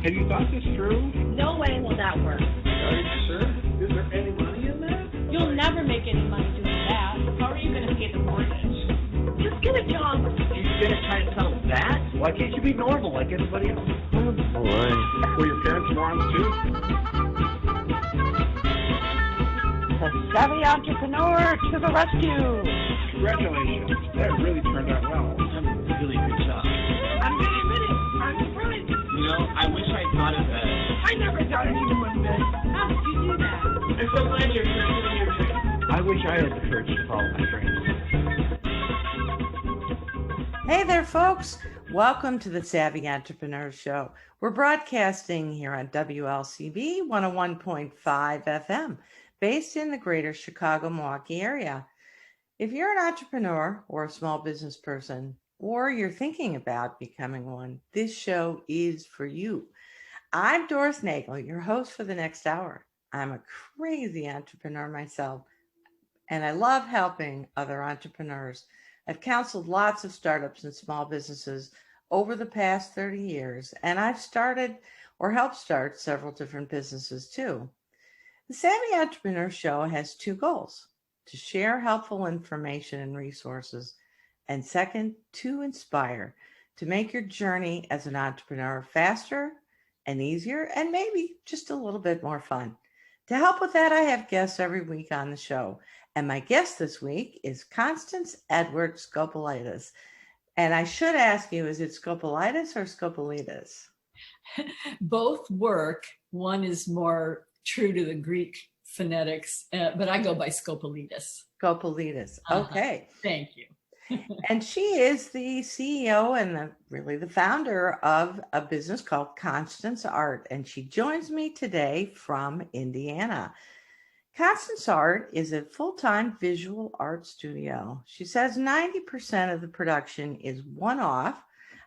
Have you thought this through? No way will that work. Are you sure? Is there any money in that? You'll never make any money doing that. How are you going to pay the mortgage? Just get a job. You're going to try to sell that? Why can't you be normal like everybody else? All right. Were your parents morons too? The savvy entrepreneur to the rescue. Congratulations. That really turned out well. Really good job. I'm going to admit it. I'm surprised. You know, I wish I thought of that. I never thought anyone would bet. How did you do that? I'm so glad you're pursuing your dream. I wish I had the courage to follow my dreams. Hey there, folks. Welcome to the Savvy Entrepreneur Show. We're broadcasting here on WLCB 101.5 FM, based in the greater Chicago, Milwaukee area. If you're an entrepreneur or a small business person, or you're thinking about becoming one, this show is for you. I'm Doris Nagel, your host for the next hour. I'm a crazy entrepreneur myself, and I love helping other entrepreneurs. I've counseled lots of startups and small businesses over the past 30 years, and I've started or helped start several different businesses too. The Savvy Entrepreneur Show has two goals: to share helpful information and resources, and second, to inspire, to make your journey as an entrepreneur faster and easier, and maybe just a little bit more fun. To help with that, I have guests every week on the show. And my guest this week is Constance Scopelitas. And I should ask you, is it Scopelitas or Scopelitas? Both work. One is more true to the Greek phonetics, but I go by Scopelitas. Scopelitas. Okay. Thank you. And she is the CEO and really the founder of a business called Constance Art. And she joins me today from Indiana. Constance Art is a full-time visual art studio. She says 90% of the production is one-off.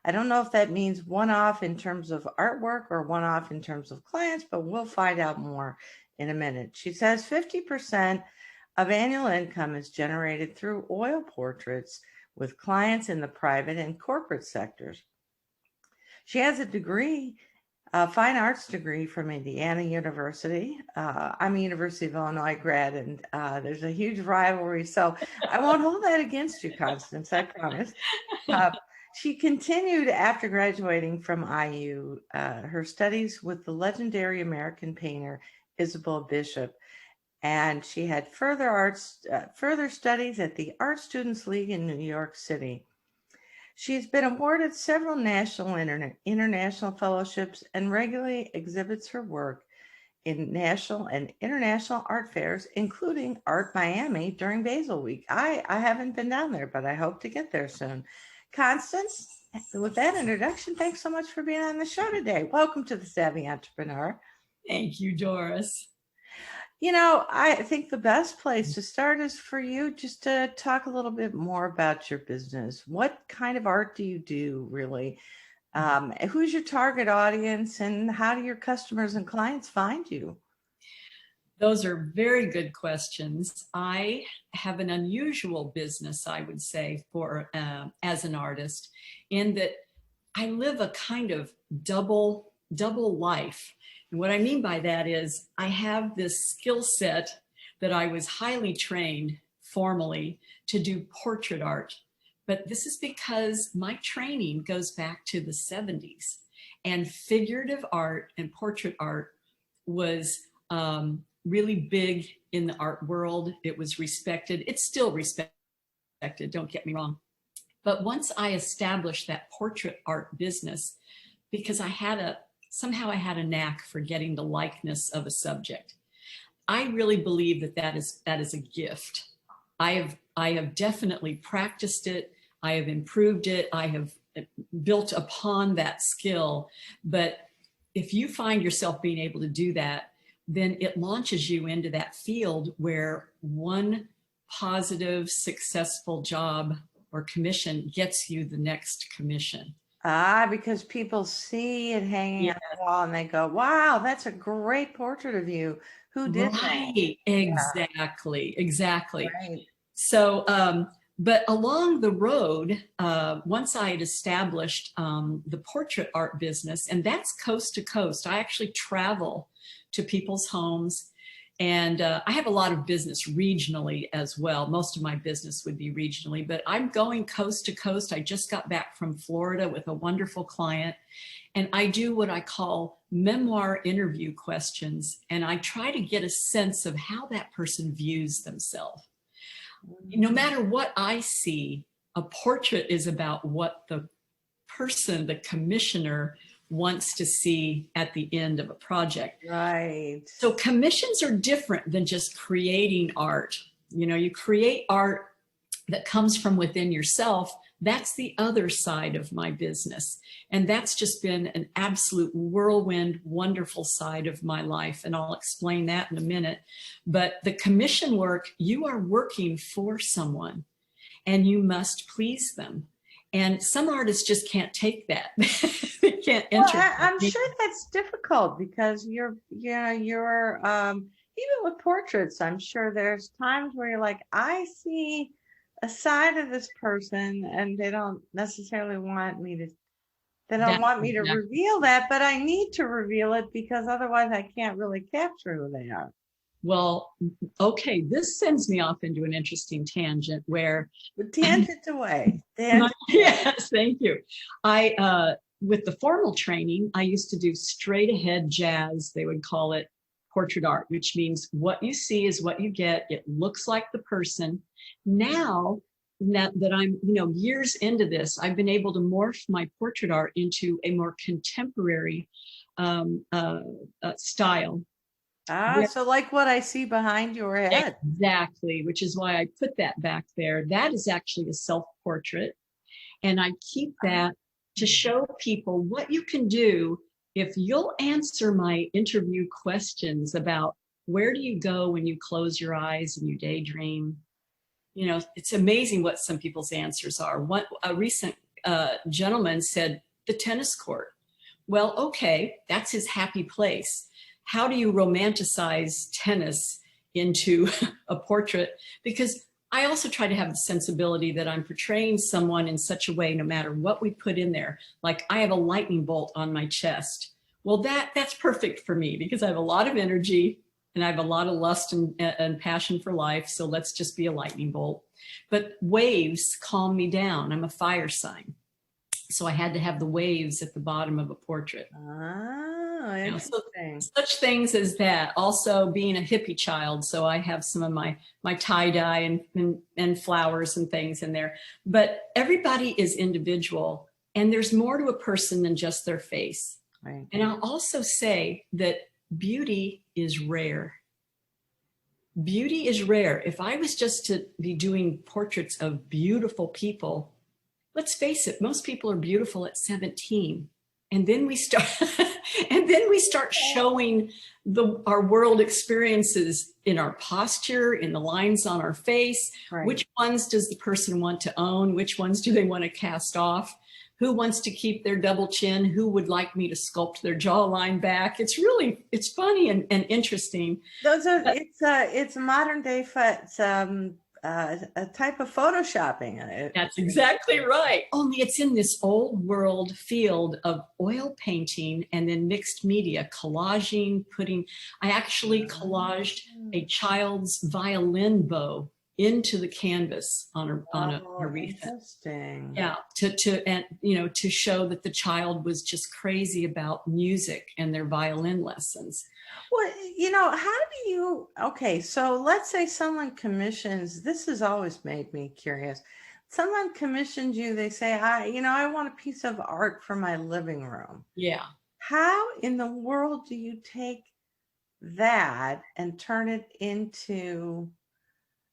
I don't know if that means one-off in terms of artwork or one-off in terms of clients, but we'll find out more in a minute. She says 50% of annual income is generated through oil portraits with clients in the private and corporate sectors. She has a degree, a fine arts degree from Indiana University. I'm a University of Illinois grad, and there's a huge rivalry, so I won't hold that against you, Constance, I promise. She continued after graduating from IU, her studies with the legendary American painter Isabel Bishop, and she had further studies at the Art Students League in New York City. She's been awarded several national and international fellowships and regularly exhibits her work in national and international art fairs, including Art Miami during Basel Week. I haven't been down there, but I hope to get there soon. Constance, with that introduction, thanks so much for being on the show today. Welcome to the Savvy Entrepreneur. Thank you, Doris. You know, I think the best place to start is for you just to talk a little bit more about your business. What kind of art do you do, really? Who's your target audience, and how do your customers and clients find you? Those are very good questions. I have an unusual business, I would say, for as an artist, in that I live a kind of double life. And what I mean by that is I have this skill set that I was highly trained formally to do portrait art. But this is because my training goes back to the 70s, and figurative art and portrait art was really big in the art world. It was respected. It's still respected, don't get me wrong. But once I established that portrait art business, because somehow I had a knack for getting the likeness of a subject. I really believe that is a gift. I have definitely practiced it. I have improved it. I have built upon that skill. But if you find yourself being able to do that, then it launches you into that field where one positive, successful job or commission gets you the next commission. Because people see it hanging on the wall and they go, wow, that's a great portrait of you. Who did that? Exactly. Right. So But along the road, once I had established the portrait art business, and that's coast to coast, I actually travel to people's homes. And I have a lot of business regionally as well. Most of my business would be regionally, but I'm going coast to coast. I just got back from Florida with a wonderful client, and I do what I call memoir interview questions. And I try to get a sense of how that person views themselves. No matter what I see, a portrait is about what the person, the commissioner, wants to see at the end of a project. Right. So commissions are different than just creating art. You know, you create art that comes from within yourself. That's the other side of my business. And that's just been an absolute whirlwind, wonderful side of my life. And I'll explain that in a minute. But the commission work, you are working for someone and you must please them. And some artists just can't take that. They can't enter. Well, I'm sure that's difficult because you're even with portraits, I'm sure there's times where you're like, I see a side of this person and they don't necessarily want me to, reveal that, but I need to reveal it because otherwise I can't really capture who they are. Well, okay, this sends me off into an interesting tangent where The tangent away. Yes, thank you. With the formal training, I used to do straight ahead jazz. They would call it portrait art, which means what you see is what you get. It looks like the person. Now that I'm, years into this, I've been able to morph my portrait art into a more contemporary style. So like what I see behind your head. Exactly, which is why I put that back there. That is actually a self-portrait. And I keep that to show people what you can do if you'll answer my interview questions about where do you go when you close your eyes and you daydream. It's amazing what some people's answers are. A recent gentleman said, the tennis court. Well, okay, that's his happy place. How do you romanticize tennis into a portrait? Because I also try to have the sensibility that I'm portraying someone in such a way, no matter what we put in there. Like I have a lightning bolt on my chest. Well, that's perfect for me because I have a lot of energy and I have a lot of lust and passion for life. So let's just be a lightning bolt. But waves calm me down. I'm a fire sign. So I had to have the waves at the bottom of a portrait. Oh, interesting. So such things as that. Also being a hippie child. So I have some of my tie-dye and flowers and things in there. But everybody is individual and there's more to a person than just their face. Right. And I'll also say that beauty is rare. Beauty is rare. If I was just to be doing portraits of beautiful people, let's face it, most people are beautiful at 17. And then we start showing our world experiences in our posture, in the lines on our face. Right. Which ones does the person want to own? Which ones do they want to cast off? Who wants to keep their double chin? Who would like me to sculpt their jawline back? It's funny and interesting. It's modern day a type of photoshopping. That's exactly right. Only it's in this old world field of oil painting and then mixed media, collaging, I actually collaged a child's violin bow into the canvas on a wreath. Interesting. Yeah, to show that the child was just crazy about music and their violin lessons. Well, so let's say someone commissions, this has always made me curious. Someone commissions you, they say, I want a piece of art for my living room. Yeah. How in the world do you take that and turn it into,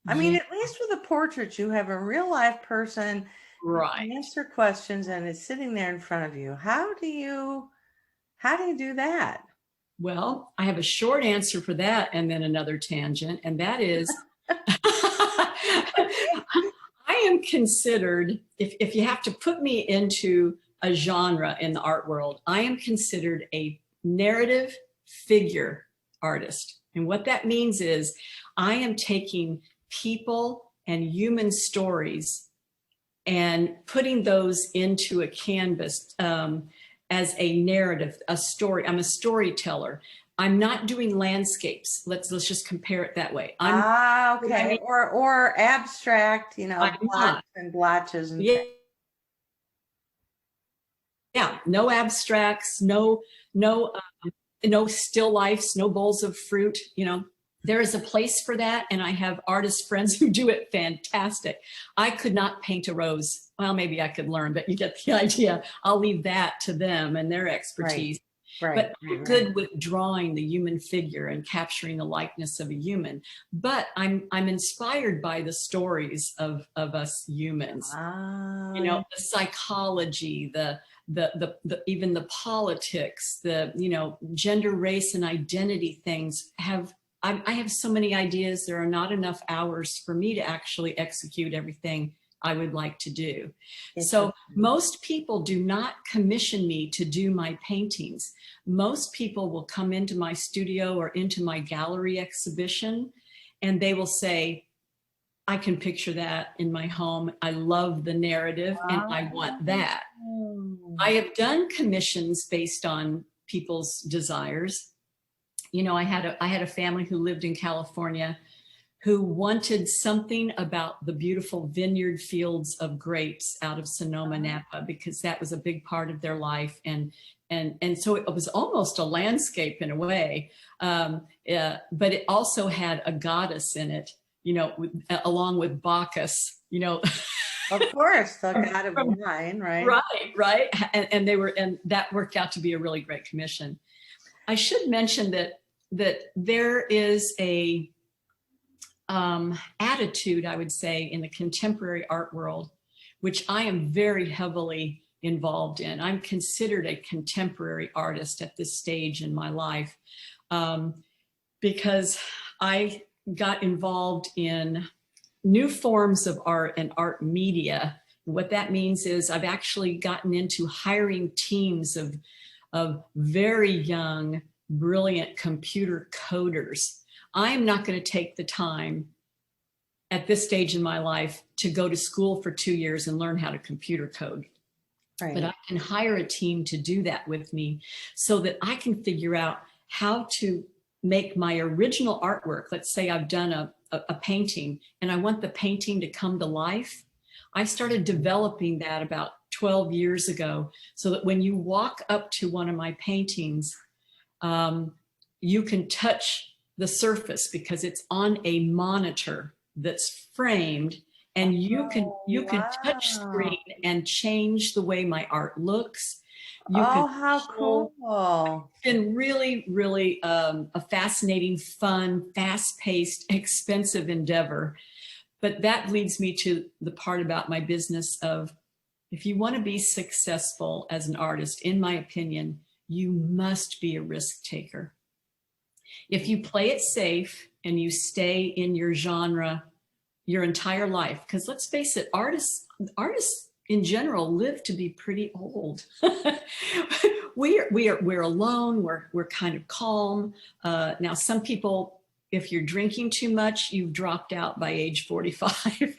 at least with a portrait, you have a real life person, right? Answer questions and it's sitting there in front of you. How do you do that? Well, I have a short answer for that and then another tangent, and that is I am considered, if you have to put me into a genre in the art world, I am considered a narrative figure artist. And what that means is I am taking people and human stories and putting those into a canvas as a narrative, a story. I'm a storyteller. I'm not doing landscapes. Let's just compare it that way. Okay. I mean, or abstract, you know, I'm blots not. and blotches and Yeah, yeah. No abstracts. No still lifes. No bowls of fruit. You know, there is a place for that, and I have artist friends who do it fantastic. I could not paint a rose. Well, maybe I could learn, but you get the idea. I'll leave that to them and their expertise. But I'm good with drawing the human figure and capturing the likeness of a human. But I'm inspired by the stories of us humans. You know, the psychology, the even the politics, the, you know, gender, race, and identity things have. I have so many ideas. There are not enough hours for me to actually execute everything I would like to do. So most people do not commission me to do my paintings. Most people will come into my studio or into my gallery exhibition, and they will say, I can picture that in my home. I love the narrative and I want that. I have done commissions based on people's desires. You know, I had a family who lived in California who wanted something about the beautiful vineyard fields of grapes out of Sonoma, Napa, because that was a big part of their life. And so it was almost a landscape in a way, but it also had a goddess in it, you know, along with Bacchus, you know. Of course, the god of wine, right? Right. And that worked out to be a really great commission. I should mention that there is a attitude, I would say, in the contemporary art world, which I am very heavily involved in. I'm considered a contemporary artist at this stage in my life, because I got involved in new forms of art and art media. What that means is I've actually gotten into hiring teams of very young, brilliant computer coders. I'm not going to take the time at this stage in my life to go to school for 2 years and learn how to computer code. Right. But I can hire a team to do that with me so that I can figure out how to make my original artwork. Let's say I've done a painting and I want the painting to come to life. I started developing that about 12 years ago so that when you walk up to one of my paintings, you can touch the surface because it's on a monitor that's framed, and you can touch screen and change the way my art looks. How cool. It's been really, really a fascinating, fun, fast-paced, expensive endeavor. But that leads me to the part about my business of, if you want to be successful as an artist, in my opinion, you must be a risk taker. If you play it safe and you stay in your genre your entire life, because let's face it, artists in general live to be pretty old. We're alone. We're kind of calm. Now, some people, if you're drinking too much, you've dropped out by age 45.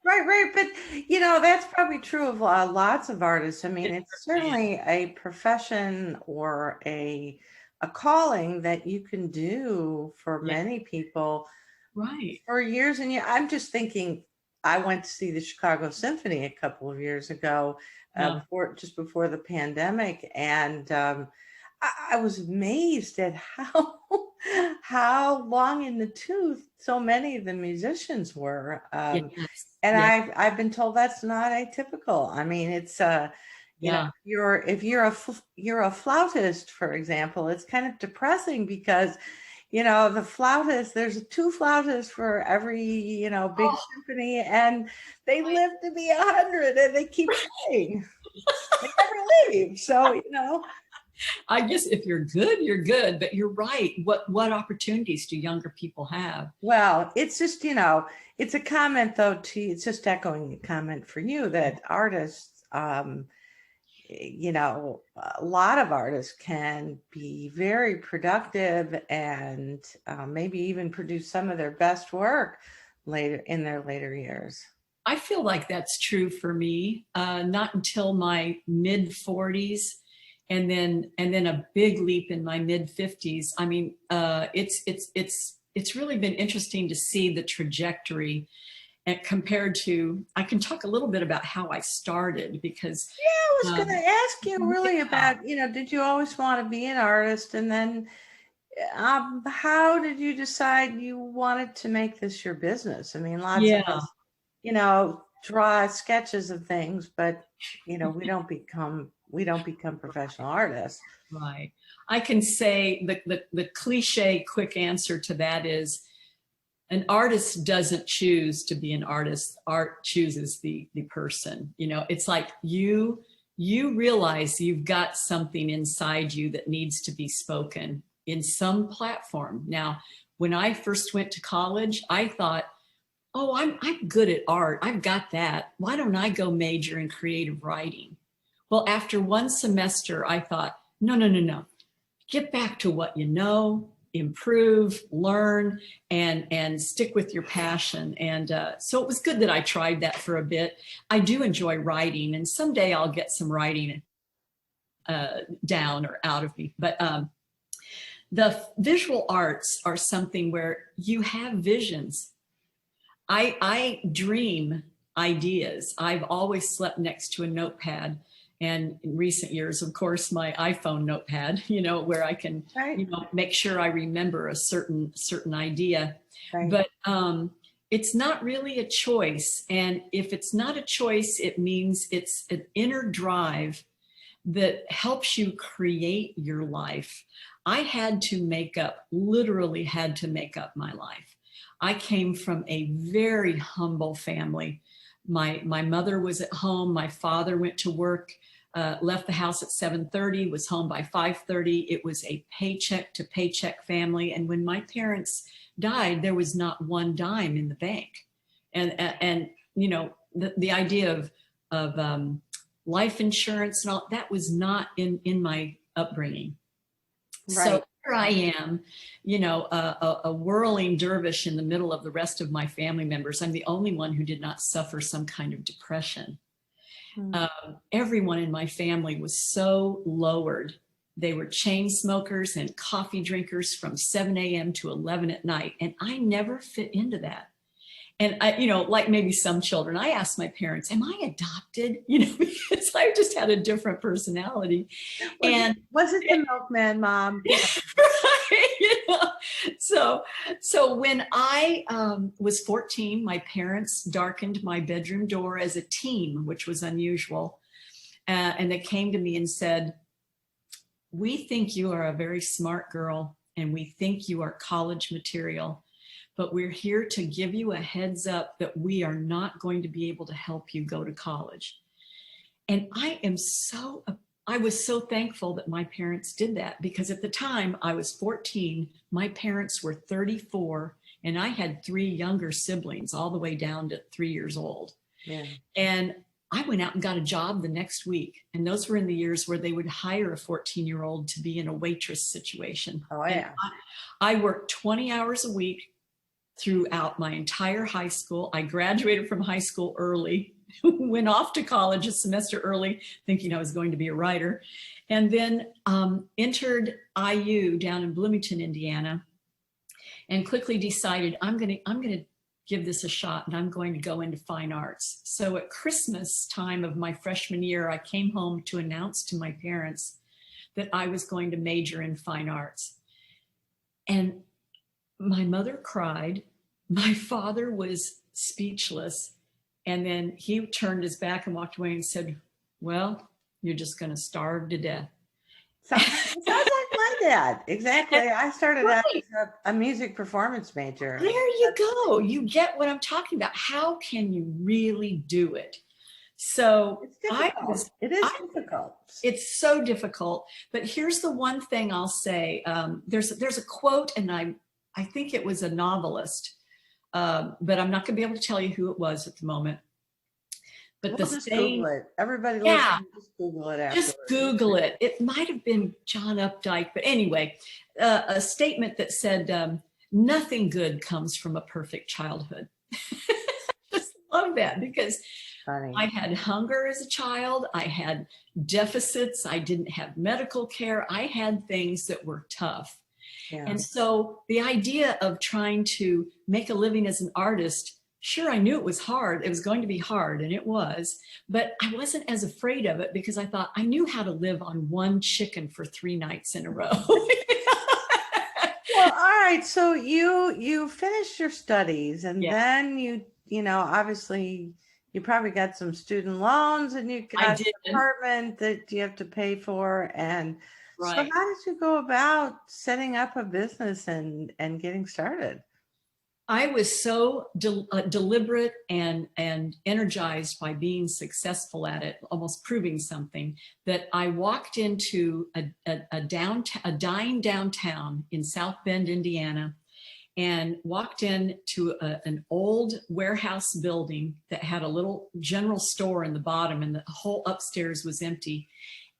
Right. But, you know, that's probably true of lots of artists. I mean, it's certainly a profession or a calling that you can do for many people, right, for years and years. I'm just thinking, I went to see the Chicago Symphony a couple of years ago, before the pandemic, and I was amazed at how long in the tooth so many of the musicians were. I've been told that's not atypical. I mean, it's you know, if you're a flautist, for example, it's kind of depressing because, you know, the flautist, there's 2 flautists for every, you know, big symphony, and they live to be 100 and they keep playing. They never leave. So, you know, I guess if you're good, you're good, but you're right. What opportunities do younger people have? Well, it's just, you know, it's a comment though, it's just echoing a comment for you that artists, you know, a lot of artists can be very productive and maybe even produce some of their best work later in their later years? I feel like that's true for me. Not until my mid 40s, and then a big leap in my mid 50s. I mean, it's really been interesting to see the trajectory, and compared to. I can talk a little bit about how I started, because I was going to ask you really yeah. about, did you always want to be an artist? And then how did you decide you wanted to make this your business? I mean, lots of us, draw sketches of things, but, we don't become professional artists. Right. I can say the cliche quick answer to that is, an artist doesn't choose to be an artist. Art chooses the person. It's like you realize you've got something inside you that needs to be spoken in some platform. Now, when I first went to college, I thought, oh, I'm good at art. I've got that. Why don't I go major in creative writing? Well, after one semester, I thought, no. Get back to what you know, improve, learn, and stick with your passion. And so it was good that I tried that for a bit. I do enjoy writing, and someday I'll get some writing down or out of me. But the visual arts are something where you have visions. I dream ideas. I've always slept next to a notepad. And in recent years, of course, my iPhone notepad, where I can, make sure I remember a certain idea. Right. But it's not really a choice. And if it's not a choice, it means it's an inner drive that helps you create your life. I literally had to make up my life. I came from a very humble family. My mother was at home. My father went to work, left the house at 7:30, was home by 5:30. It was a paycheck to paycheck family. And when my parents died, there was not one dime in the bank. And the idea of life insurance and all that was not in my upbringing. Right. So here I am, a whirling dervish in the middle of the rest of my family members. I'm the only one who did not suffer some kind of depression. Everyone in my family was so lowered. They were chain smokers and coffee drinkers from 7 a.m. to 11 at night. And I never fit into that. And I, like maybe some children, I asked my parents, am I adopted? Because I just had a different personality. Was it the milkman, Mom? Right, So when I was 14, my parents darkened my bedroom door as a teen, which was unusual. And they came to me and said, we think you are a very smart girl, and we think you are college material. But we're here to give you a heads up that we are not going to be able to help you go to college. And I was so thankful that my parents did that, because at the time I was 14, my parents were 34, and I had 3 younger siblings all the way down to 3 years old. Yeah. And I went out and got a job the next week. And those were in the years where they would hire a 14-year-old to be in a waitress situation. Oh, yeah. I worked 20 hours a week throughout my entire high school. I graduated from high school early, went off to college a semester early, thinking I was going to be a writer, and then entered IU down in Bloomington, Indiana, and quickly decided I'm going to give this a shot, and I'm going to go into fine arts. So at Christmas time of my freshman year, I came home to announce to my parents that I was going to major in fine arts. And my mother cried. My father was speechless. And then he turned his back and walked away and said, well, you're just going to starve to death. Sounds like my dad. Exactly. I started out as a music performance major. There you go. You get what I'm talking about. How can you really do it? So it's difficult. It is difficult. It's so difficult. But here's the one thing I'll say. There's a quote, and I think it was a novelist, but I'm not going to be able to tell you who it was at the moment. But we'll just Google it. Everybody listening, just Google it afterwards. Just Google it. It might have been John Updike, but anyway, a statement that said, nothing good comes from a perfect childhood. Just love that because Funny. I had hunger as a child. I had deficits. I didn't have medical care. I had things that were tough. Yeah. And so the idea of trying to make a living as an artist, sure, I knew it was hard. It was going to be hard, and it was, but I wasn't as afraid of it because I thought I knew how to live on one chicken for 3 nights in a row. Well, all right. So you finished your studies, and Yeah. then you know, obviously you probably got some student loans, and you I got did. an apartment that you have to pay for. And so Right. how did you go about setting up a business and getting started? I was so deliberate and energized by being successful at it, almost proving something, that I walked into a dying downtown in South Bend, Indiana, and walked into an old warehouse building that had a little general store in the bottom, and the whole upstairs was empty.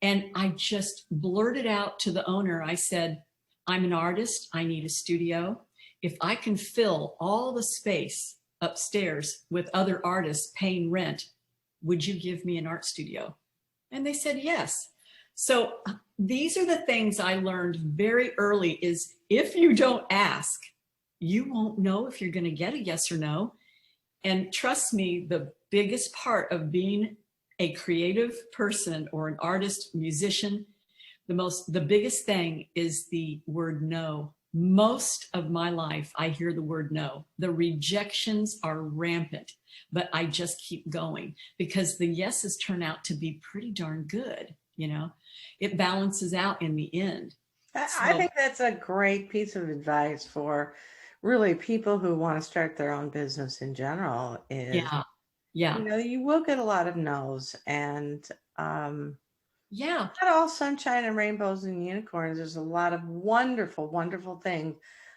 And I just blurted out to the owner, I said, "I'm an artist. I need a studio. If I can fill all the space upstairs with other artists paying rent, would you give me an art studio?" And they said yes. So these are the things I learned very early is if you don't ask, you won't know if you're going to get a yes or no. And trust me, the biggest part of being a creative person or an artist, musician, the biggest thing is the word no. Most of my life, I hear the word no. The rejections are rampant, but I just keep going because the yeses turn out to be pretty darn good. You know, it balances out in the end. I think that's a great piece of advice for really people who want to start their own business in general. Is Yeah. you know, you will get a lot of no's, and Yeah. not all sunshine and rainbows and unicorns. There's a lot of wonderful, wonderful things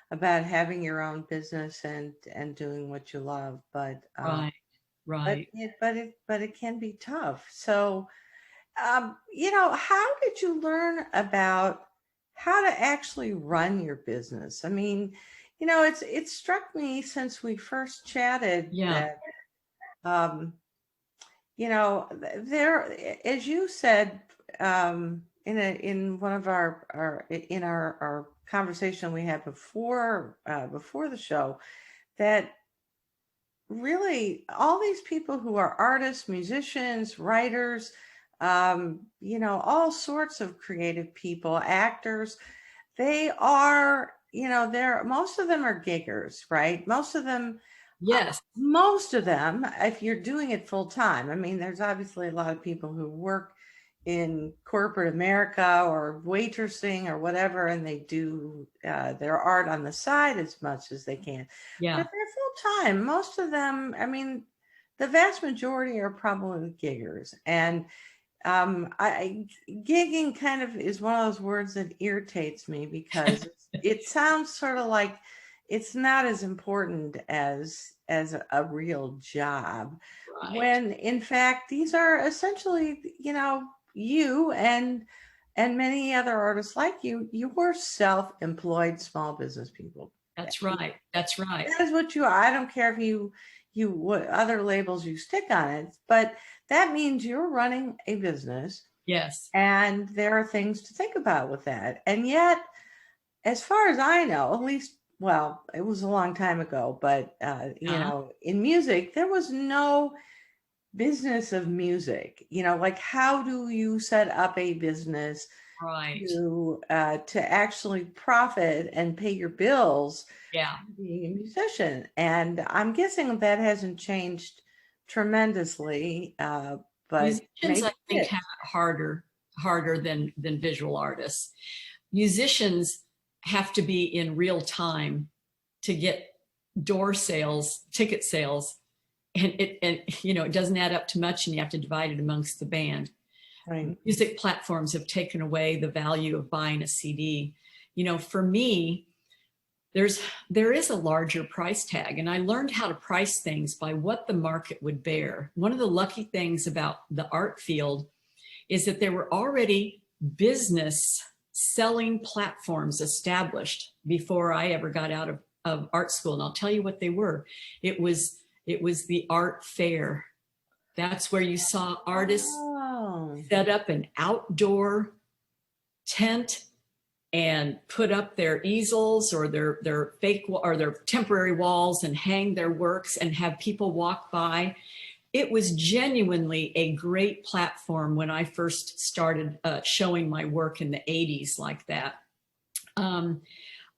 about having your own business and doing what you love. But Right. but it can be tough. So you know, how did you learn about how to actually run your business? I mean, you know, it struck me since we first chatted Yeah. that you know, there, as you said, in one of our conversation we had before the show, that really all these people who are artists, musicians, writers, you know, all sorts of creative people, actors, they are, you know, most of them are giggers, right? Most of them, Yes. if you're doing it full time, I mean, there's obviously a lot of people who work in corporate America or waitressing or whatever, and they do their art on the side as much as they can. Yeah. But if they're full time, most of them, I mean, the vast majority are probably giggers. And gigging kind of is one of those words that irritates me because it sounds sort of like it's not as important as a real job, Right. when in fact these are essentially, you know, you and many other artists like you were self-employed small business people. That's right. That's right. That is what you are. I don't care if you what other labels you stick on it, but that means you're running a business. Yes. And there are things to think about with that. And yet, as far as I know, at least, well, it was a long time ago, but you know, in music, there was no business of music. You know, like how do you set up a business Right. to actually profit and pay your bills? Yeah. Being a musician, and I'm guessing that hasn't changed tremendously. But musicians, I think, have it harder than visual artists. Musicians have to be in real time to get door sales, ticket sales, and you know, it doesn't add up to much, and you have to divide it amongst the band. Right. Music platforms have taken away the value of buying a CD. You know, for me, there is a larger price tag, and I learned how to price things by what the market would bear. One of the lucky things about the art field is that there were already business selling platforms established before I ever got out of of art school, and I'll tell you what they were. It was the art fair. That's where you saw artists set up an outdoor tent and put up their easels or their fake or their temporary walls and hang their works and have people walk by. It was genuinely a great platform when I first started showing my work in the 80s like that.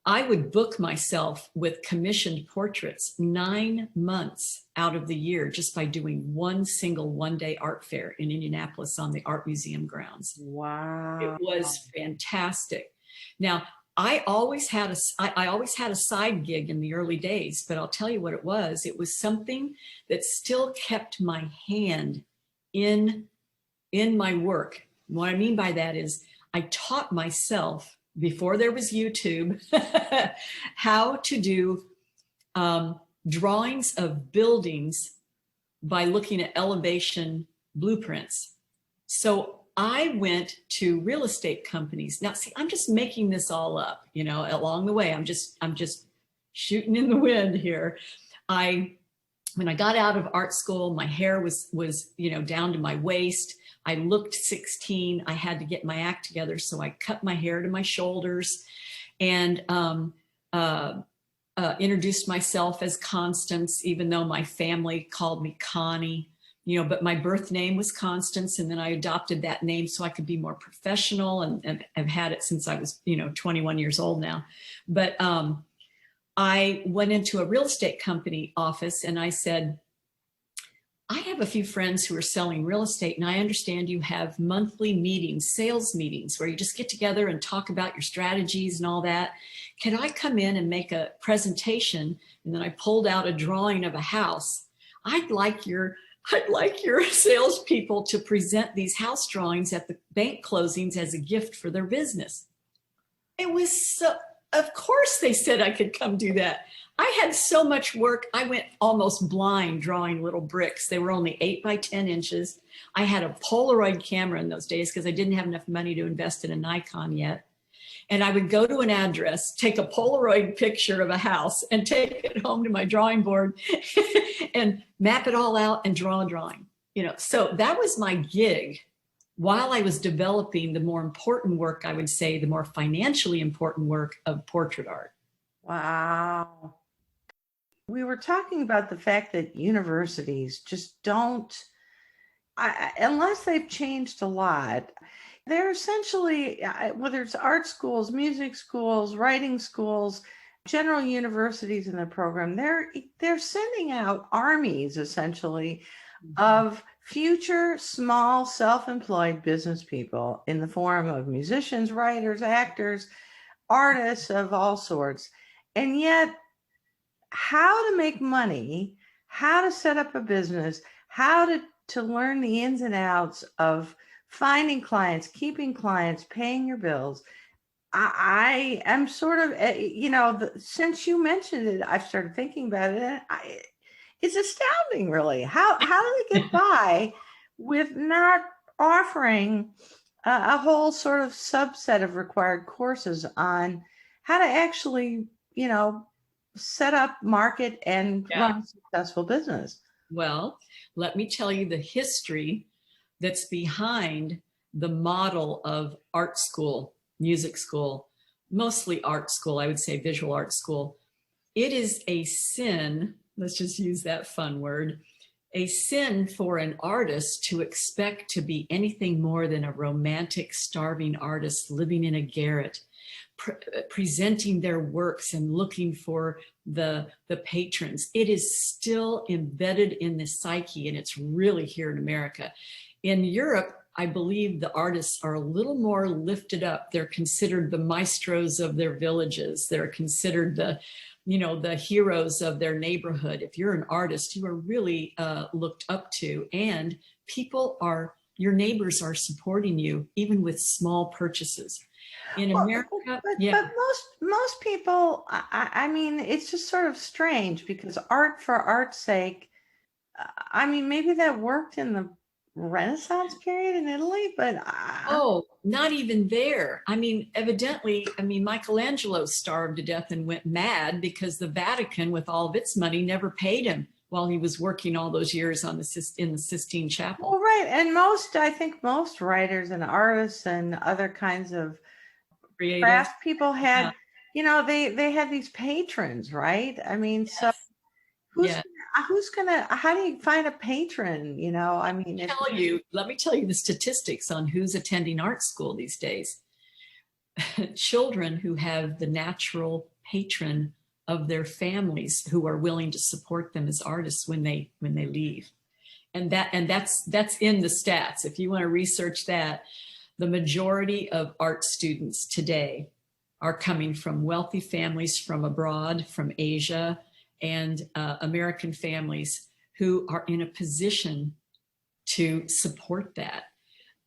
I would book myself with commissioned portraits 9 months out of the year just by doing one single one-day art fair in Indianapolis on the Art Museum grounds. Wow. It was fantastic. Now, I always had a side gig in the early days, but I'll tell you what it was. It was something that still kept my hand in my work. What I mean by that is I taught myself, before there was YouTube, how to do drawings of buildings by looking at elevation blueprints. So I went to real estate companies. Now, see, I'm just making this all up, you know, along the way. I'm just shooting in the wind here. When I got out of art school, my hair was, you know, down to my waist. I looked 16. I had to get my act together. So I cut my hair to my shoulders and introduced myself as Constance, even though my family called me Connie. You know, but my birth name was Constance, and then I adopted that name so I could be more professional, and I've had it since I was, you know, 21 years old now. But I went into a real estate company office and I said, I have a few friends who are selling real estate, and I understand you have monthly meetings, sales meetings, where you just get together and talk about your strategies and all that. Can I come in and make a presentation? And then I pulled out a drawing of a house. I'd like your salespeople to present these house drawings at the bank closings as a gift for their business. It was so, of course they said I could come do that. I had so much work. I went almost blind drawing little bricks. They were only 8 by 10 inches. I had a Polaroid camera in those days because I didn't have enough money to invest in a Nikon yet. And I would go to an address, take a Polaroid picture of a house and take it home to my drawing board and map it all out and draw a drawing. You know, so that was my gig while I was developing the more important work, I would say the more financially important work of portrait art. Wow. We were talking about the fact that universities just don't, unless they've changed a lot, they're essentially, whether it's art schools, music schools, writing schools, general universities in the program, they're sending out armies essentially of future small self-employed business people in the form of musicians, writers, actors, artists of all sorts. And yet, how to make money, how to set up a business, how to learn the ins and outs of finding clients, keeping clients, paying your bills. I am sort of, you know, since you mentioned it, I've started thinking about it. And it's astounding, really. How do they get by with not offering a whole sort of subset of required courses on how to actually, you know, set up, market, and run a successful business? Well, let me tell you the history that's behind the model of art school, music school, mostly art school, I would say visual art school. It is a sin, let's just use that fun word, a sin for an artist to expect to be anything more than a romantic, starving artist living in a garret, presenting their works and looking for the patrons. It is still embedded in the psyche, and it's really here in America. In Europe, I believe the artists are a little more lifted up. They're considered the maestros of their villages. They're considered the, you know, the heroes of their neighborhood. If you're an artist, you are really looked up to, and your neighbors are supporting you even with small purchases. In America, but most people, I mean, it's just sort of strange because art for art's sake, I mean, maybe that worked in the Renaissance period in Italy, but not even there. I mean, evidently, Michelangelo starved to death and went mad because the Vatican, with all of its money, never paid him while he was working all those years in the Sistine Chapel. Well, right. And I think most writers and artists and other kinds of Creative. craft people had, they had these patrons, right? I mean, Yes. so how do you find a patron? Let me tell you the statistics on who's attending art school these days. Children who have the natural patron of their families who are willing to support them as artists when they leave. And that's in the stats. If you want to research that, the majority of art students today are coming from wealthy families from abroad, from Asia, and American families who are in a position to support that.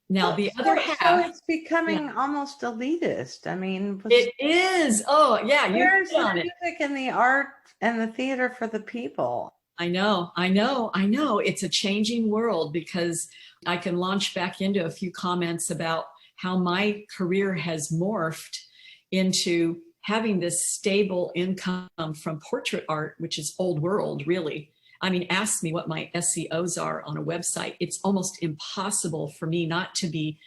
Now, the other half. So it's becoming almost elitist. I mean, it is. Oh, yeah. Where's the music and the art and the theater for the people? I know. It's a changing world, because I can launch back into a few comments about how my career has morphed into having this stable income from portrait art, which is old world, really. I mean, ask me what my SEOs are on a website. It's almost impossible for me not to be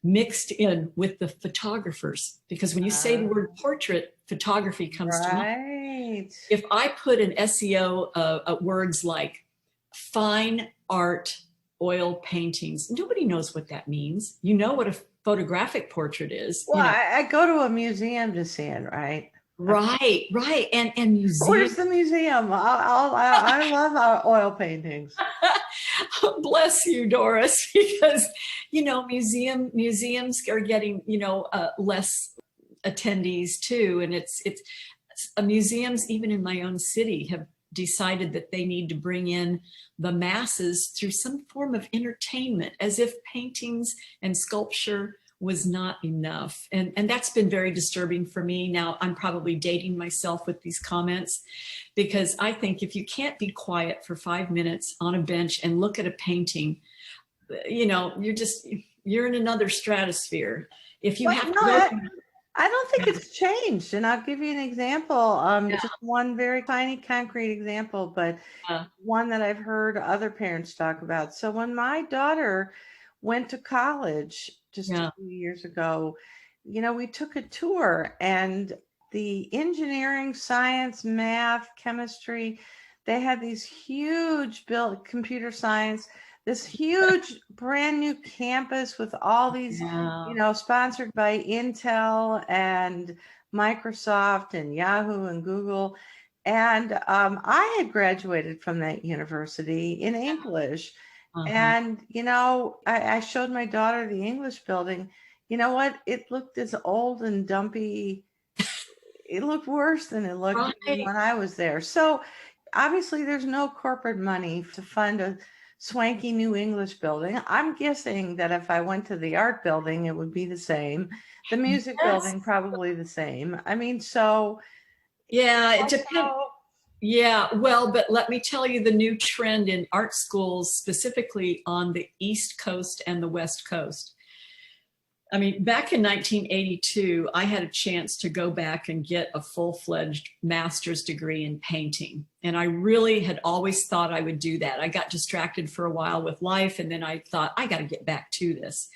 mixed in with the photographers, because when you say the word portrait, photography comes to mind. If I put an SEO words like fine art oil paintings, nobody knows what that means. You know what a photographic portrait is. Well, I go to a museum to see it, right? Right. And museum. Where's the museum? I love oil paintings. Bless you, Doris, because, museums are getting, less attendees too. And it's museums, even in my own city, have decided that they need to bring in the masses through some form of entertainment, as if paintings and sculpture was not enough. And that's been very disturbing for me. Now, I'm probably dating myself with these comments, because I think if you can't be quiet for 5 minutes on a bench and look at a painting, you're in another stratosphere. If you have to I don't think it's changed. And I'll give you an example, just one very tiny concrete example, but one that I've heard other parents talk about. So when my daughter went to college just a few years ago, we took a tour, and the engineering, science, math, chemistry, they had these huge computer science, this huge brand new campus with all these, sponsored by Intel and Microsoft and Yahoo and Google. And I had graduated from that university in English. And, I showed my daughter the English building. You know what? It looked as old and dumpy. It looked worse than it looked when I was there. So obviously there's no corporate money to fund a swanky new English building. I'm guessing that if I went to the art building, it would be the same. The music building, probably the same. I mean, so. Yeah, it depends. Yeah, well, but let me tell you the new trend in art schools, specifically on the East Coast and the West Coast. I mean, back in 1982, I had a chance to go back and get a full-fledged master's degree in painting. And I really had always thought I would do that. I got distracted for a while with life, and then I thought, I got to get back to this.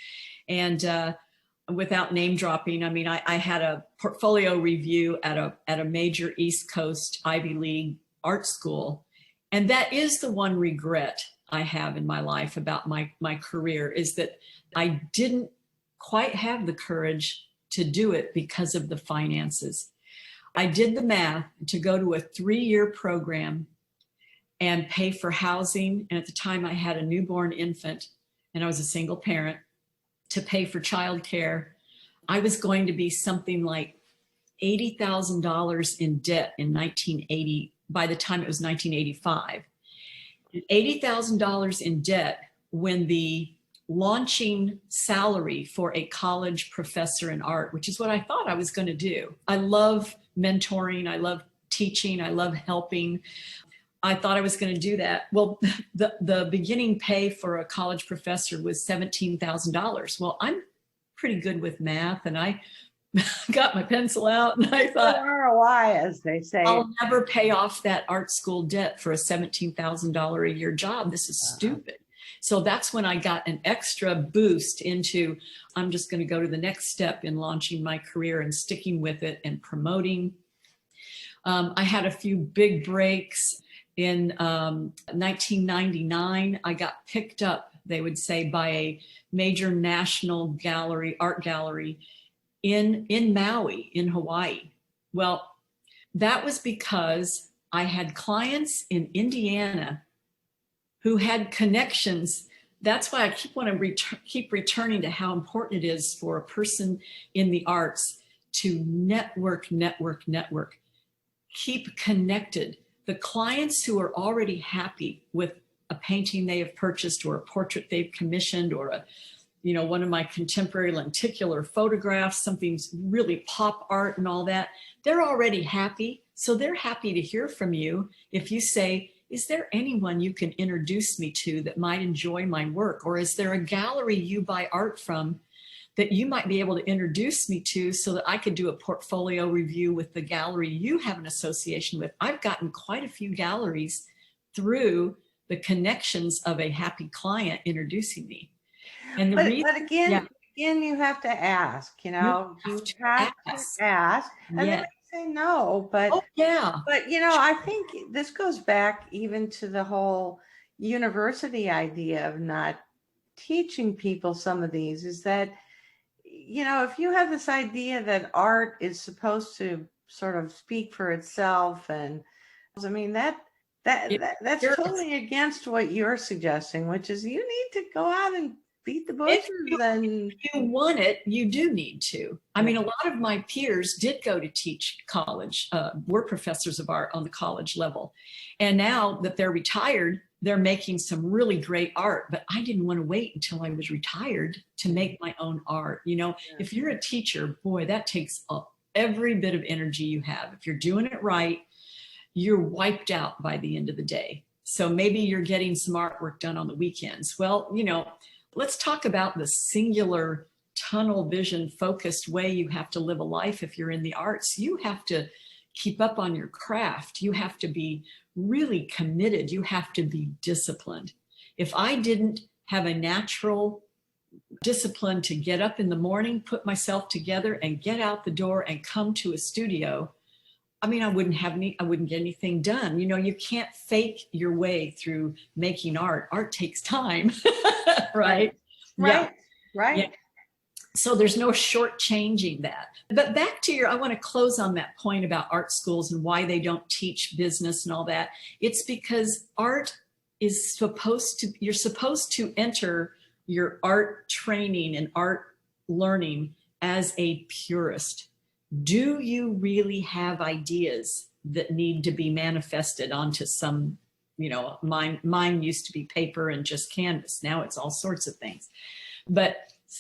And without name dropping, I mean, I had a portfolio review at a major East Coast Ivy League art school. And that is the one regret I have in my life about my career, is that I didn't quite have the courage to do it because of the finances. I did the math to go to a 3-year program and pay for housing. And at the time I had a newborn infant and I was a single parent, to pay for childcare. I was going to be something like $80,000 in debt in 1980, by the time it was 1985. $80,000 in debt when the launching salary for a college professor in art, which is what I thought I was going to do. I love mentoring. I love teaching. I love helping. I thought I was going to do that. Well, the beginning pay for a college professor was $17,000. Well, I'm pretty good with math, and I got my pencil out and I thought, ROI, as they say. I'll never pay off that art school debt for a $17,000 a year job. This is stupid. So that's when I got an extra boost into, I'm just going to go to the next step in launching my career and sticking with it and promoting. I had a few big breaks. In 1999, I got picked up, they would say, by a major national gallery, art gallery in Maui, in Hawaii. Well, that was because I had clients in Indiana who had connections. That's why I keep returning to how important it is for a person in the arts to network. Keep connected. The clients who are already happy with a painting they have purchased or a portrait they've commissioned or a, one of my contemporary lenticular photographs, something's really pop art and all that, they're already happy. So they're happy to hear from you if you say, is there anyone you can introduce me to that might enjoy my work? Or is there a gallery you buy art from that you might be able to introduce me to so that I could do a portfolio review with the gallery you have an association with? I've gotten quite a few galleries through the connections of a happy client introducing me. And but again, you have to ask, you have to ask, and they may say no, but I think this goes back even to the whole university idea of not teaching people some of these, is that, if you have this idea that art is supposed to sort of speak for itself, and I mean, that's totally against what you're suggesting, which is you need to go out and beat the bushes. If you want it, you do need to. I mean, a lot of my peers did go to teach college, were professors of art on the college level. And now that they're retired, they're making some really great art, but I didn't want to wait until I was retired to make my own art. If you're a teacher, boy, that takes every bit of energy you have. If you're doing it right, you're wiped out by the end of the day. So maybe you're getting some artwork done on the weekends. Well, let's talk about the singular tunnel vision focused way you have to live a life if you're in the arts. You have to keep up on your craft. You have to be really committed. You have to be disciplined. If I didn't have a natural discipline to get up in the morning, put myself together and get out the door and come to a studio, I mean, I wouldn't get anything done. You can't fake your way through making art. Art takes time, right? Right. Yeah. So there's no shortchanging that. But back to I want to close on that point about art schools and why they don't teach business and all that. It's because art is you're supposed to enter your art training and art learning as a purist. Do you really have ideas that need to be manifested onto some, mine used to be paper and just canvas. Now it's all sorts of things. But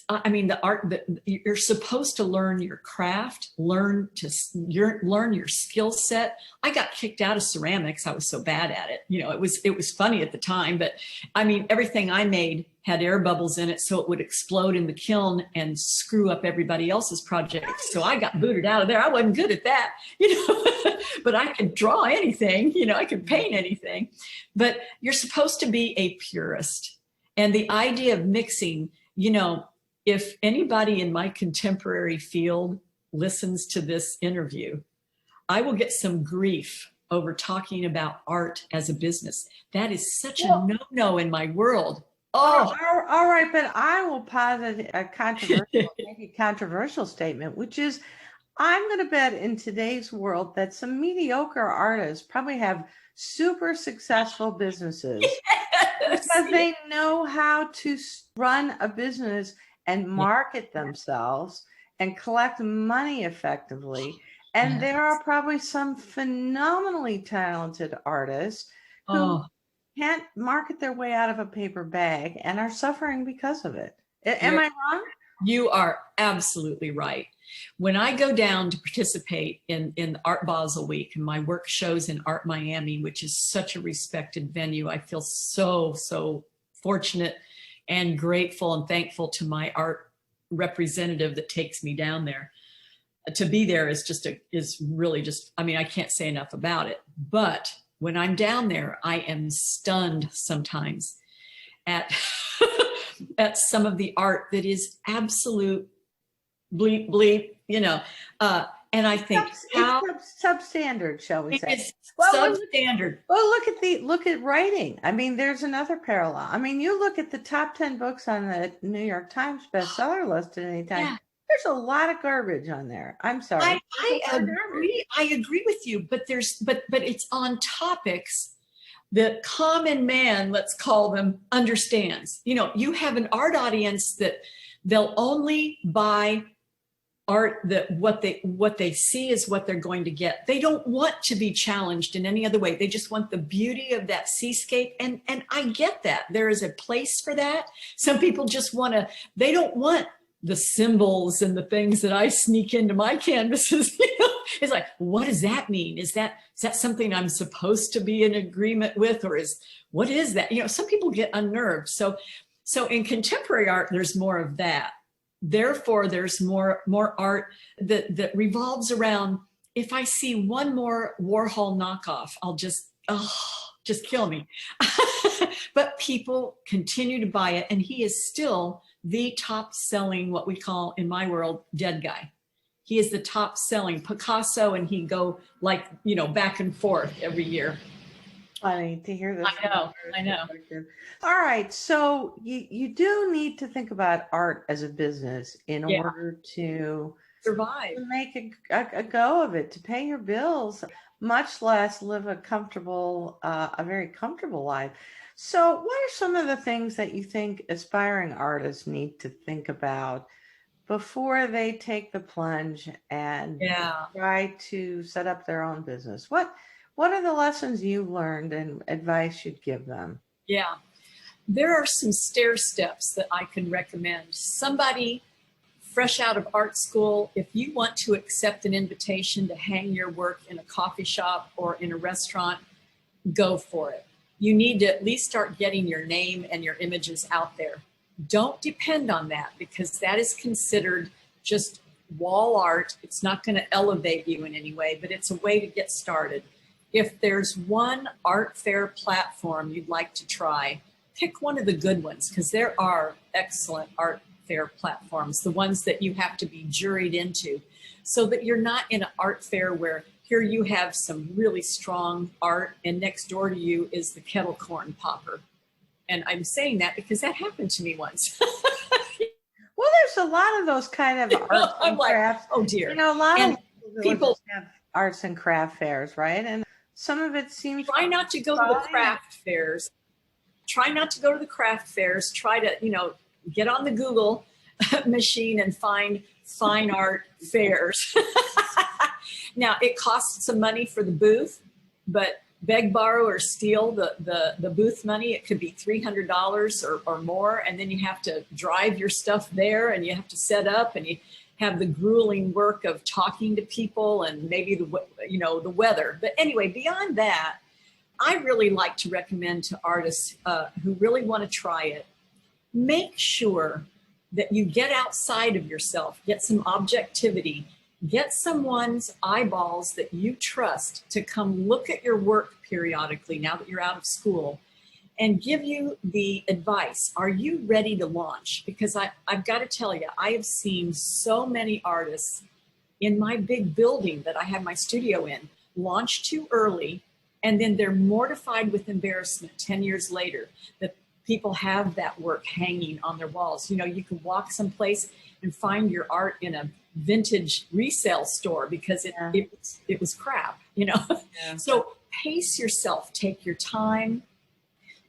I mean, the art that you're supposed to learn your craft, learn your skill set. I got kicked out of ceramics. I was so bad at it. It was funny at the time, but I mean, everything I made had air bubbles in it, so it would explode in the kiln and screw up everybody else's projects. So I got booted out of there. I wasn't good at that, but I could draw anything, I could paint anything. But you're supposed to be a purist. And the idea of mixing, if anybody in my contemporary field listens to this interview, I will get some grief over talking about art as a business. That is such a no-no in my world. Oh, all right, but I will posit a controversial statement, which is, I'm going to bet in today's world that some mediocre artists probably have super successful businesses because they know how to run a business and market themselves and collect money effectively. And there are probably some phenomenally talented artists who can't market their way out of a paper bag and are suffering because of it. Am I wrong? You are absolutely right. When I go down to participate in Art Basel Week and my work shows in Art Miami, which is such a respected venue, I feel so fortunate and grateful and thankful to my art representative that takes me down there. To be there is really just, I mean, I can't say enough about it. But when I'm down there, I am stunned sometimes at at some of the art that is absolute bleep bleep, and I think it's substandard, shall we say? It's substandard. Well, look at writing. I mean, there's another parallel. I mean, you look at the top 10 books on the New York Times bestseller list at any time. Yeah. There's a lot of garbage on there. I'm sorry. I agree. I agree with you, but it's on topics that common man, let's call them, understands. You have an art audience that they'll only buy art that what they see is what they're going to get. They don't want to be challenged in any other way. They just want the beauty of that seascape. And I get that. There is a place for that. Some people just they don't want the symbols and the things that I sneak into my canvases. It's like, what does that mean? Is that something I'm supposed to be in agreement with, or what is that? Some people get unnerved. So in contemporary art, there's more of that. Therefore, there's more art that revolves around, if I see one more Warhol knockoff, I'll just kill me. But people continue to buy it, and he is still the top selling, what we call in my world, dead guy. He is the top selling Picasso, and he go back and forth every year. Funny to hear this. I know. All right. So you do need to think about art as a business in order to survive, to make a go of it, to pay your bills, much less live a very comfortable life. So what are some of the things that you think aspiring artists need to think about before they take the plunge and try to set up their own business? What are the lessons you've learned and advice you'd give them? Yeah, there are some stair steps that I can recommend. Somebody fresh out of art school, if you want to accept an invitation to hang your work in a coffee shop or in a restaurant, go for it. You need to at least start getting your name and your images out there. Don't depend on that, because that is considered just wall art. It's not going to elevate you in any way, but it's a way to get started. If there's one art fair platform you'd like to try, pick one of the good ones, because there are excellent art fair platforms, the ones that you have to be juried into, so that you're not in an art fair where here you have some really strong art and next door to you is the kettle corn popper. And I'm saying that because that happened to me once. Well, there's a lot of those kind of arts and crafts. Oh dear. A lot of people have arts and craft fairs, right? And some of it seems. Try not to go to the craft fairs. Try not to go to the craft fairs. Try to, get on the Google machine and find fine art fairs. Now, it costs some money for the booth, but beg, borrow, or steal the booth money. It could be $300 or more, and then you have to drive your stuff there, and you have to set up, and you have the grueling work of talking to people, and maybe the weather. But anyway, beyond that, I really like to recommend to artists who really want to try it, make sure that you get outside of yourself, get some objectivity. Get someone's eyeballs that you trust to come look at your work periodically now that you're out of school and give you the advice. Are you ready to launch? Because I've got to tell you, I have seen so many artists in my big building that I have my studio in launch too early, and then they're mortified with embarrassment 10 years later that people have that work hanging on their walls. You can walk someplace and find your art in a vintage resale store because it was crap, Yeah. So pace yourself, take your time,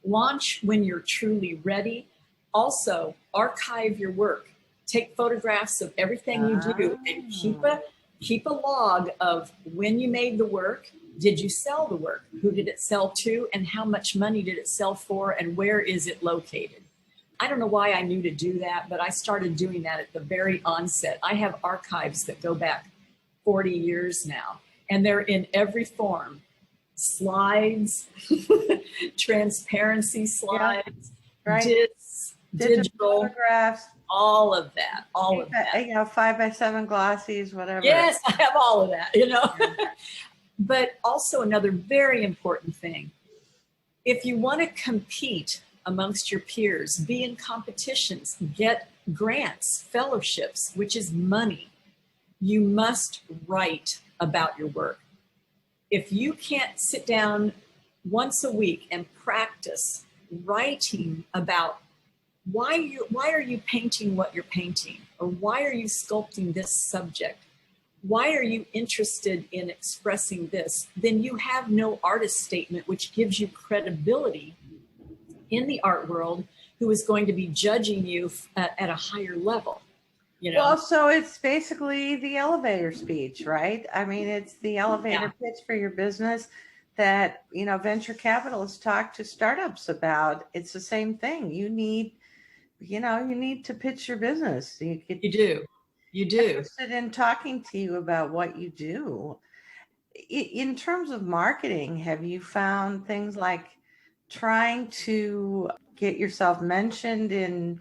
launch when you're truly ready. Also, archive your work. Take photographs of everything you do and keep a log of when you made the work. Did you sell the work? Who did it sell to? And how much money did it sell for? And where is it located? I don't know why I knew to do that, but I started doing that at the very onset. I have archives that go back 40 years now, and they're in every form. Slides, transparency slides, discs, digital, photographs, all of that, all of that. 5x7 glossies, whatever. Yes, I have all of that, you know. But also another very important thing, if you want to compete amongst your peers, be in competitions, get grants, fellowships, which is money, you must write about your work. If you can't sit down once a week and practice writing about why are you painting what you're painting, or why are you sculpting this subject, why are you interested in expressing this, then you have no artist statement, which gives you credibility in the art world, who is going to be judging you at a higher level. You know? Well, so it's basically the elevator speech, right? I mean, it's the elevator pitch for your business that, you know, venture capitalists talk to startups about. It's the same thing. You need to pitch your business. You do. Interested in talking to you about what you do. In terms of marketing, have you found things like trying to get yourself mentioned in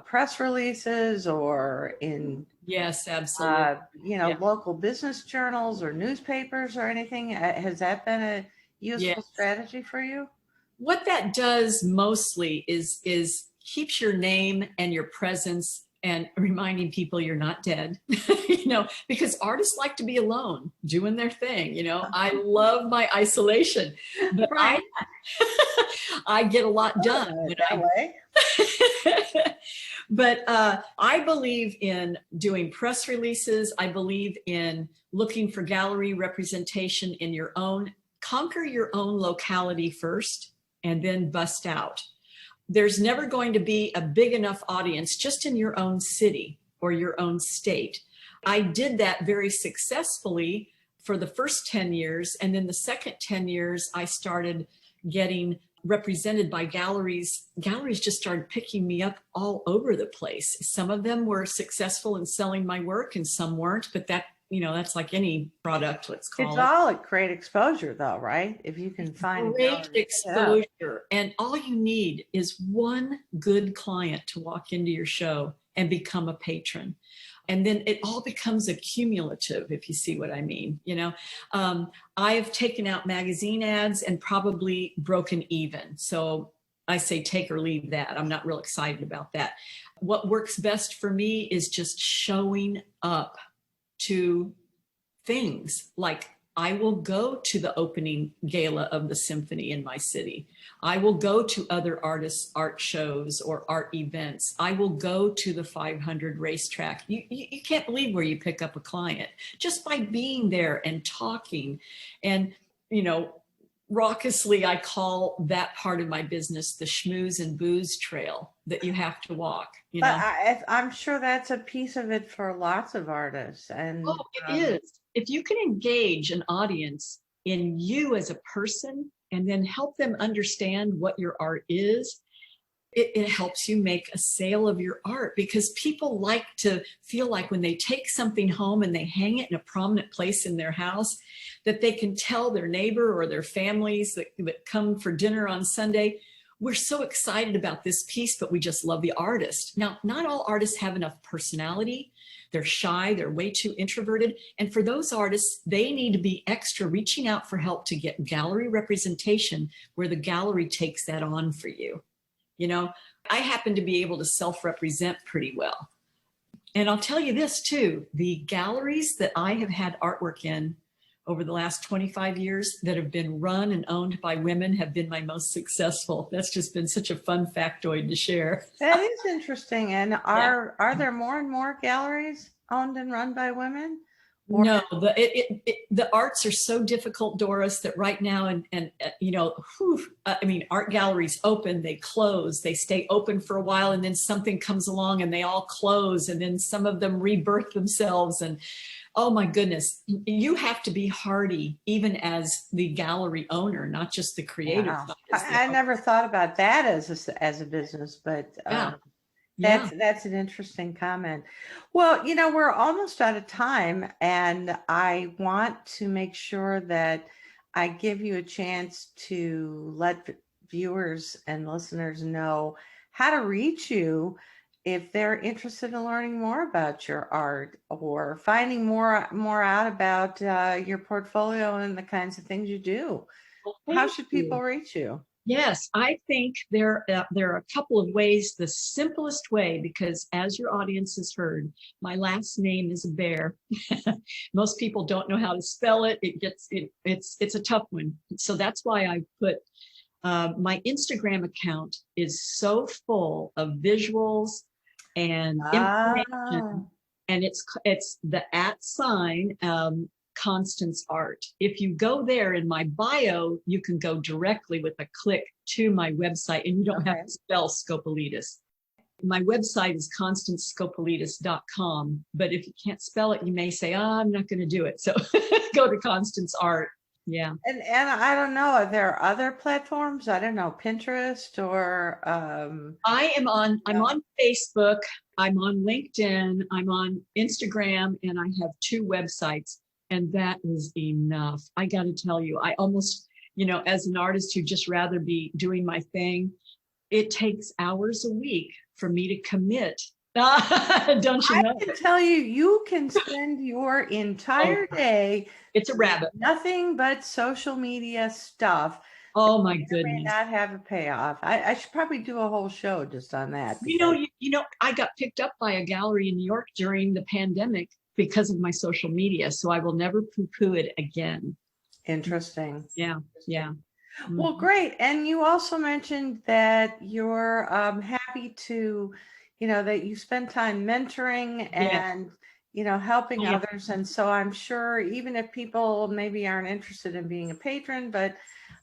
press releases or in yes, absolutely, local business journals or newspapers or anything? Has that been a useful strategy for you? What that does mostly is keeps your name and your presence and reminding people you're not dead, you know, because artists like to be alone doing their thing. You know, I love my isolation, but right. I get a lot done that way. But I believe in doing press releases. I believe in looking for gallery representation in conquer your own locality first and then bust out. There's never going to be a big enough audience just in your own city or your own state. I did that very successfully for the first 10 years. And then the second 10 years, I started getting represented by galleries. Galleries just started picking me up all over the place. Some of them were successful in selling my work and some weren't, but that's like any product, let's call it. It's all a great exposure though, right? If you can find great exposure. And all you need is one good client to walk into your show and become a patron. And then it all becomes accumulative, if you see what I mean. You know, I've taken out magazine ads and probably broken even. So I say take or leave that. I'm not real excited about that. What works best for me is just showing up to things. Like I will go to the opening gala of the symphony in my city. I will go to other artists' art shows or art events. I will go to the 500 racetrack. You can't believe where you pick up a client just by being there and talking. And, you know, raucously, I call that part of my business the schmooze and booze trail that you have to walk. You know? But I'm sure that's a piece of it for lots of artists. And it is. If you can engage an audience in you as a person and then help them understand what your art is, it helps you make a sale of your art, because people like to feel like when they take something home and they hang it in a prominent place in their house, that they can tell their neighbor or their families that come for dinner on Sunday, we're so excited about this piece, but we just love the artist. Now, not all artists have enough personality. They're shy, they're way too introverted. And for those artists, they need to be extra reaching out for help to get gallery representation where the gallery takes that on for you. You know, I happen to be able to self-represent pretty well. And I'll tell you this too, the galleries that I have had artwork in over the last 25 years that have been run and owned by women have been my most successful. That's just been such a fun factoid to share. That is interesting. And are there more and more galleries owned and run by women? Or? No, the arts are so difficult, Doris, that right now, and you know, I mean, art galleries open, they close, they stay open for a while, and then something comes along and they all close, and then some of them rebirth themselves. And oh my goodness, you have to be hardy even as the gallery owner, not just the creator. Wow. I never thought about that as a business, but that's an interesting comment. Well, you know, we're almost out of time, and I want to make sure that I give you a chance to let viewers and listeners know how to reach you if they're interested in learning more about your art or finding more out about your portfolio and the kinds of things you do. Well, How thank should you. people reach you? Yes, I think there are a couple of ways. The simplest way, because as your audience has heard, my last name is Bear. Most people don't know how to spell it. It's a tough one. So that's why I put my Instagram account is so full of visuals and information, and it's the @ Constance Art. If you go there in my bio, you can go directly with a click to my website, and you don't have to spell Scopelitas. My website is constancescopelitas.com, but if you can't spell it, you may say, I'm not going to do it. So go to Constance Art. Yeah. And I don't know, are there other platforms? I don't know, Pinterest or I'm on Facebook, I'm on LinkedIn, I'm on Instagram, and I have 2 websites, and that is enough. I got to tell you, I almost, as an artist who'd just rather be doing my thing, it takes hours a week for me to commit. Don't you know? I can tell you, you can spend your entire day. It's a rabbit. Nothing but social media stuff. Oh my goodness! May not have a payoff. I should probably do a whole show just on that. I got picked up by a gallery in New York during the pandemic because of my social media, so I will never poo-poo it again. Interesting. Yeah. Well, great. And you also mentioned that you're happy to, that you spend time mentoring and, helping others. And so I'm sure even if people maybe aren't interested in being a patron, but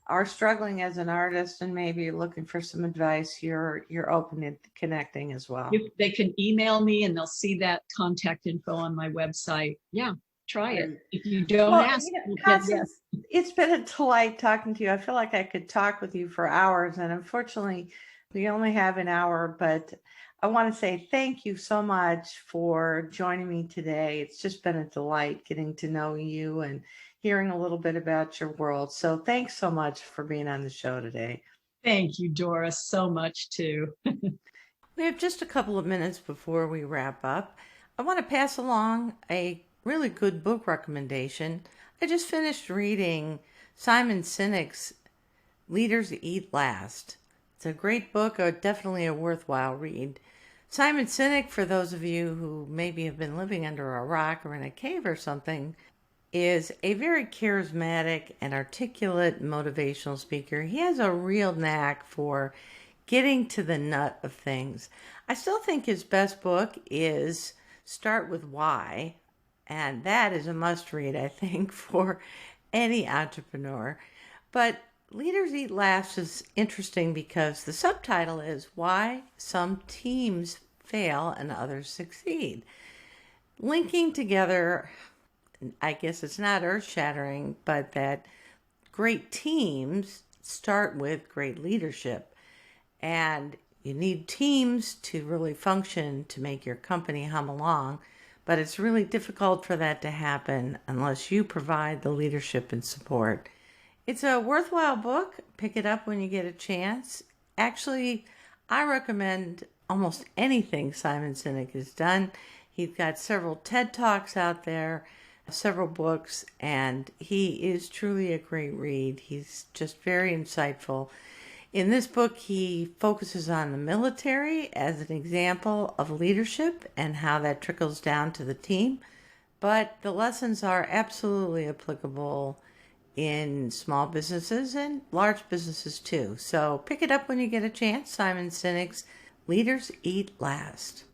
are struggling as an artist and maybe looking for some advice, you're open to connecting as well. They can email me and they'll see that contact info on my website. Yeah. Try it. If you don't ask, Constance, it's been a delight talking to you. I feel like I could talk with you for hours, and unfortunately, we only have an hour, but I want to say thank you so much for joining me today. It's just been a delight getting to know you and hearing a little bit about your world. So thanks so much for being on the show today. Thank you, Doris, so much too. We have just a couple of minutes before we wrap up. I want to pass along a really good book recommendation. I just finished reading Simon Sinek's Leaders Eat Last. It's a great book, definitely a worthwhile read. Simon Sinek, for those of you who maybe have been living under a rock or in a cave or something, is a very charismatic and articulate motivational speaker. He has a real knack for getting to the nut of things. I still think his best book is Start With Why. And that is a must read, I think, for any entrepreneur. But Leaders Eat Last is interesting because the subtitle is Why Some Teams Fail and Others Succeed. Linking together, I guess it's not earth-shattering, but that great teams start with great leadership. And you need teams to really function to make your company hum along. But it's really difficult for that to happen unless you provide the leadership and support. It's a worthwhile book. Pick it up when you get a chance. Actually, I recommend almost anything Simon Sinek has done. He's got several TED Talks out there, several books, and he is truly a great read. He's just very insightful. In this book, he focuses on the military as an example of leadership and how that trickles down to the team. But the lessons are absolutely applicable in small businesses and large businesses too. So pick it up when you get a chance. Simon Sinek's Leaders Eat Last.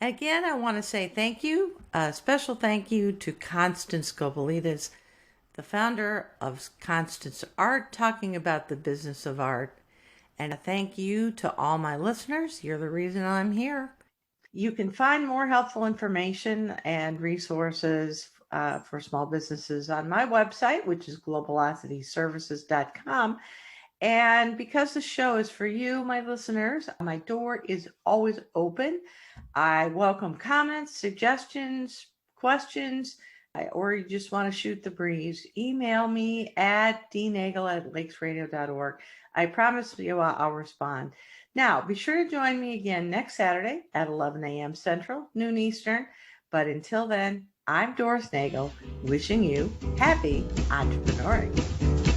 Again, I want to say thank you. A special thank you to Constance Scopelitas, the founder of Constance Art, talking about the business of art. And a thank you to all my listeners. You're the reason I'm here. You can find more helpful information and resources for small businesses on my website, which is globalocityservices.com. And because the show is for you, my listeners, my door is always open. I welcome comments, suggestions, questions. or you just want to shoot the breeze, email me at dnagel@lakesradio.org. I promise you I'll respond. Now, be sure to join me again next Saturday at 11 a.m. Central, noon Eastern. But until then, I'm Doris Nagel, wishing you happy entrepreneuring.